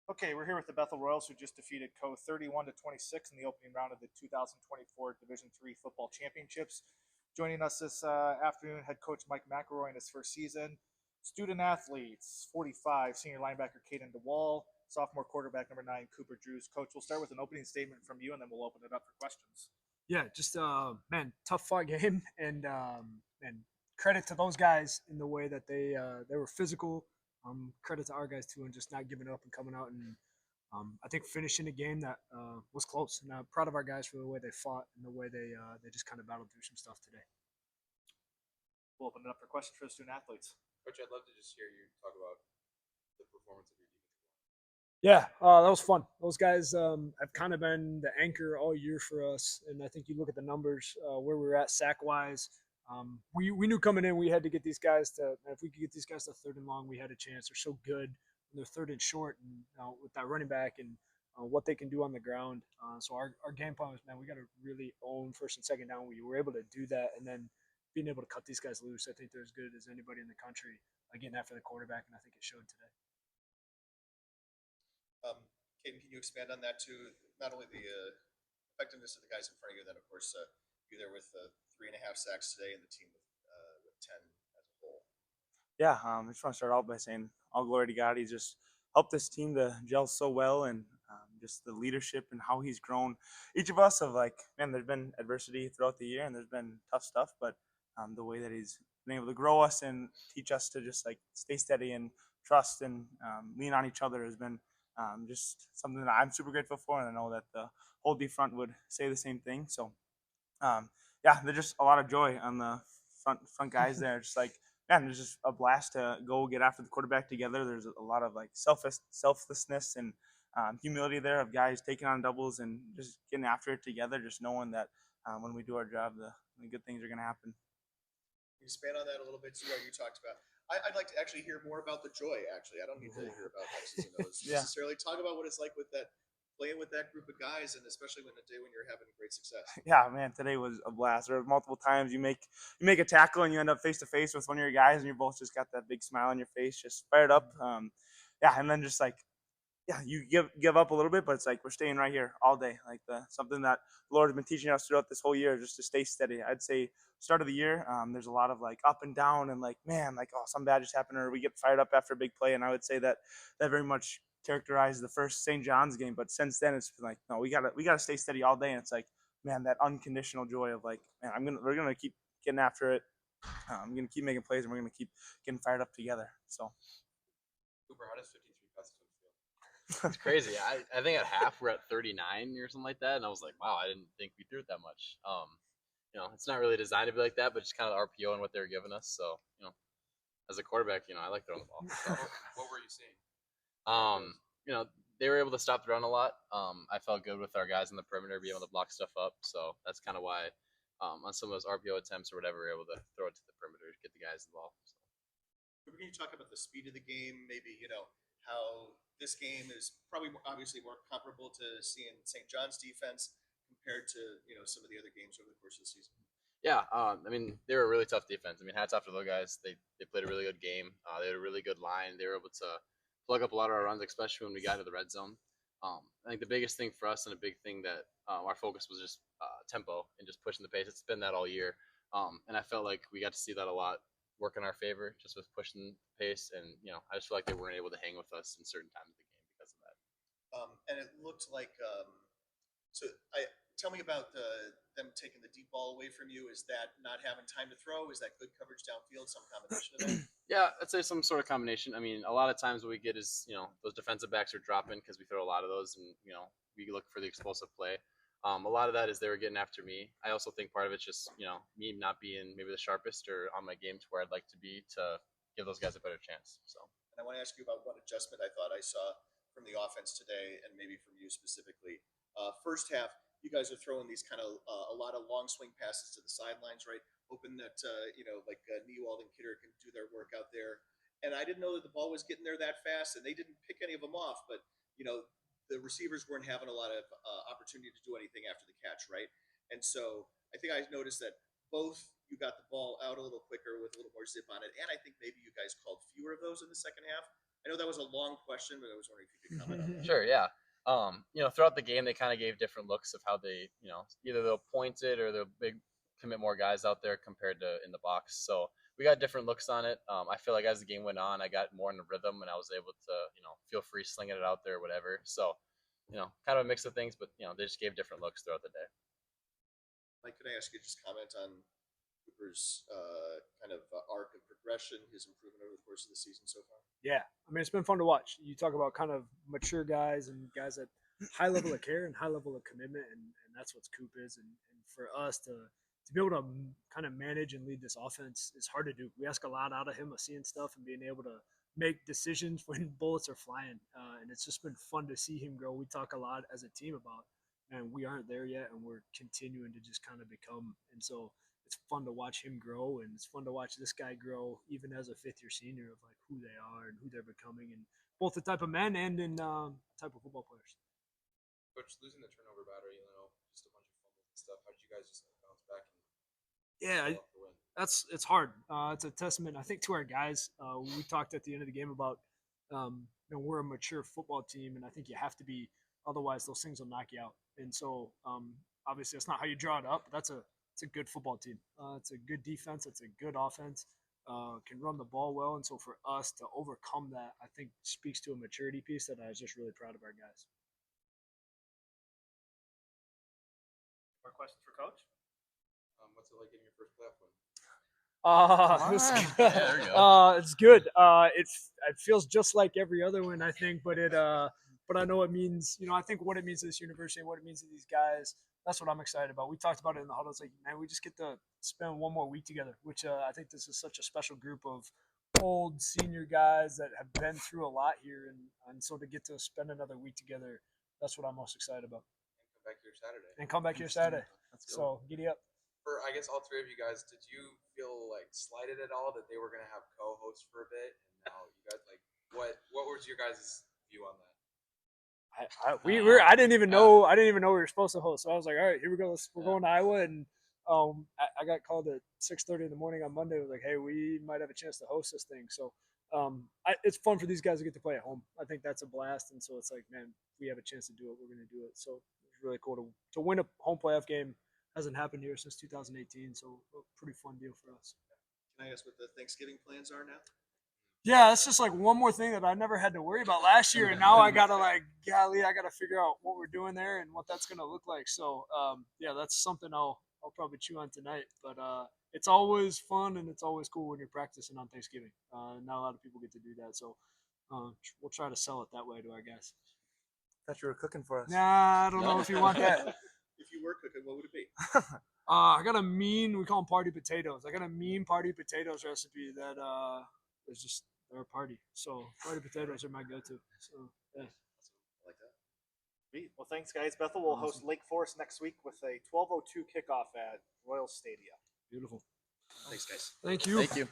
Okay, we're here with the Bethel Royals, who just defeated Co 31 to 26 in the opening round of the 2024 Division III football championships. Joining us this afternoon, head coach Mike McElroy in his first season. Student athletes: 45, senior linebacker Caden DeWall, sophomore quarterback number 9 Cooper Drews. Coach, we'll start with an opening statement from you, and then we'll open it up for questions. Yeah, just man, tough fought game, and credit to those guys in the way that they were physical. Credit to our guys too, and just not giving up and coming out and I think finishing a game that was close. And I'm proud of our guys for the way they fought and the way they just kind of battled through some stuff today. We'll open it up for questions for the student athletes. Coach, I'd love to just hear you talk about the performance of your defensive line. Yeah, that was fun. Those guys have kind of been the anchor all year for us, and I think you look at the numbers where we were at sack wise. We knew coming in we had to get these guys to. If we could get these guys to third and long, we had a chance. They're so good when they're third and short, and with that running back and what they can do on the ground. So our game plan was, man, we got to really own first and second down. We were able to do that, and then being able to cut these guys loose. I think they're as good as anybody in the country getting after the quarterback, and I think it showed today. Caden, can you expand on that too? Not only the effectiveness of the guys in front of you, then of course you there with 3.5 sacks today, and the team with 10 as a whole. Yeah, I just want to start out by saying all glory to God. He's just helped this team to gel so well, and just the leadership and how he's grown. Each of us have man, there's been adversity throughout the year, and there's been tough stuff, but the way that he's been able to grow us and teach us to just stay steady and trust and lean on each other has been just something that I'm super grateful for, and I know that the whole D front would say the same thing. So, yeah, there's just a lot of joy on the front guys there. Just man, there's just a blast to go get after the quarterback together. There's a lot of selflessness and humility there of guys taking on doubles and just getting after it together. Just knowing that when we do our job, the good things are going to happen. Can you expand on that a little bit too? You talked about. I'd like to actually hear more about the joy. Actually, I don't need to hear about X's and O's necessarily. Talk about what it's like with that playing with that group of guys, and especially when the day when you're having great success. Yeah, man, today was a blast. There were multiple times you make a tackle and you end up face to face with one of your guys, and you're both just got that big smile on your face, just fired up. Yeah, and then just yeah, you give up a little bit, but it's we're staying right here all day. Something that the Lord has been teaching us throughout this whole year, just to stay steady. I'd say start of the year, there's a lot of up and down and man, oh, something bad just happened, or we get fired up after a big play. And I would say that very much characterized the first St. John's game. But since then, it's been no, we gotta stay steady all day. And it's man, that unconditional joy of man, we're gonna keep getting after it. I'm gonna keep making plays, and we're gonna keep getting fired up together. So, Cooper, how does 53 passes on the field? It's crazy. I think at half we're at 39 or something like that, and I was like, wow, I didn't think we threw it that much. It's not really designed to be like that, but just kind of the RPO and what they were giving us. So, as a quarterback, I like throwing the ball. So, what were you seeing? They were able to stop the run a lot. I felt good with our guys in the perimeter being able to block stuff up. So that's kind of why on some of those RPO attempts or whatever, we were able to throw it to the perimeter to get the guys involved. So. Can you talk about the speed of the game? Maybe how this game is probably obviously more comparable to seeing St. John's defense compared to some of the other games over the course of the season. Yeah, they were a really tough defense. Hats off to those guys. They played a really good game. They had a really good line. They were able to plug up a lot of our runs, especially when we got to the red zone. I think the biggest thing for us and a big thing that our focus was just tempo and just pushing the pace. It's been that all year. And I felt like we got to see that a lot work in our favor just with pushing the pace. And, I just feel like they weren't able to hang with us in certain times of the game because of that. And it looked like tell me about them taking the deep ball away from you. Is that not having time to throw? Is that good coverage downfield? Some combination of that? Yeah, I'd say some sort of combination. A lot of times what we get is, those defensive backs are dropping because we throw a lot of those, and, we look for the explosive play. A lot of that is they were getting after me. I also think part of it's just, me not being maybe the sharpest or on my game to where I'd like to be to give those guys a better chance. So. And I want to ask you about one adjustment I thought I saw from the offense today, and maybe from you specifically. First half, you guys are throwing these kind of a lot of long swing passes to the sidelines, right? Hoping that Newald and Kidder can do their work out there. And I didn't know that the ball was getting there that fast, and they didn't pick any of them off. But the receivers weren't having a lot of opportunity to do anything after the catch, right? And so I think I noticed that both you got the ball out a little quicker with a little more zip on it, and I think maybe you guys called fewer of those in the second half. I know that was a long question, but I was wondering if you could comment on that. Sure, yeah. Throughout the game, they kind of gave different looks of how they, either they'll point it or they'll commit more guys out there compared to in the box. So we got different looks on it. I feel like as the game went on, I got more in the rhythm and I was able to, feel free slinging it out there or whatever. So, kind of a mix of things, but, they just gave different looks throughout the day. Mike, can I ask you to just comment on Cooper's arc of progression, his improvement over the course of the season so far? Yeah, I mean, it's been fun to watch. You talk about kind of mature guys and guys that high level of care and high level of commitment, and that's what Coop is. And for us to be able to kind of manage and lead this offense is hard to do. We ask a lot out of him of seeing stuff and being able to make decisions when bullets are flying. And it's just been fun to see him grow. We talk a lot as a team about, and we aren't there yet, and we're continuing to just kind of become. And so it's fun to watch him grow, and it's fun to watch this guy grow, even as a fifth-year senior, of like who they are and who they're becoming, and both the type of men and in type of football players. Coach, losing the turnover battle, just a bunch of fumbles and stuff. How did you guys just bounce back and Yeah, pull off the win? it's hard. It's a testament, I think, to our guys. We talked at the end of the game about we're a mature football team, and I think you have to be. Otherwise, those things will knock you out. And so, obviously, that's not how you draw it up. But it's a good football team. It's a good defense. It's a good offense. Can run the ball well, and so for us to overcome that, I think speaks to a maturity piece that I was just really proud of our guys. More questions for Coach? What's it like getting your first playoff win? It's good. It feels just like every other one, I think, but I know it means, I think what it means to this university and what it means to these guys. That's what I'm excited about. We talked about it in the huddle. It's like, man, we just get to spend one more week together, which I think this is such a special group of old senior guys that have been through a lot here, and so to get to spend another week together, that's what I'm most excited about. And come back here Saturday. So giddy up. For I guess all three of you guys, did you feel like slighted at all that they were gonna have co-hosts for a bit, and now you guys what was your guys' view on that? I didn't even know we were supposed to host. So I was like, all right, here we go. We're going to Iowa, and I got called at 6:30 in the morning on Monday. I was like, hey, we might have a chance to host this thing. So it's fun for these guys to get to play at home. I think that's a blast, and so it's like, man, if we have a chance to do it, we're going to do it. So it's really cool to win a home playoff game. Hasn't happened here since 2018, so a pretty fun deal for us. Can I ask what the Thanksgiving plans are now? Yeah, it's just like one more thing that I never had to worry about last year, and now I gotta I gotta figure out what we're doing there and what that's gonna look like. So yeah, that's something I'll probably chew on tonight. But it's always fun and it's always cool when you're practicing on Thanksgiving. Not a lot of people get to do that, so we'll try to sell it that way to our guys. Thought you were cooking for us. Nah, I don't know if you want that. If you were cooking, what would it be? I got we call them party potatoes. I got a mean party potatoes recipe that is just they're a party. So party potatoes are my go-to. So yeah. I like that. Sweet. Well, thanks, guys. Bethel will host Lake Forest next week with a 12:02 kickoff at Royal Stadium. Beautiful. Thanks, guys. Thank you. Thank you.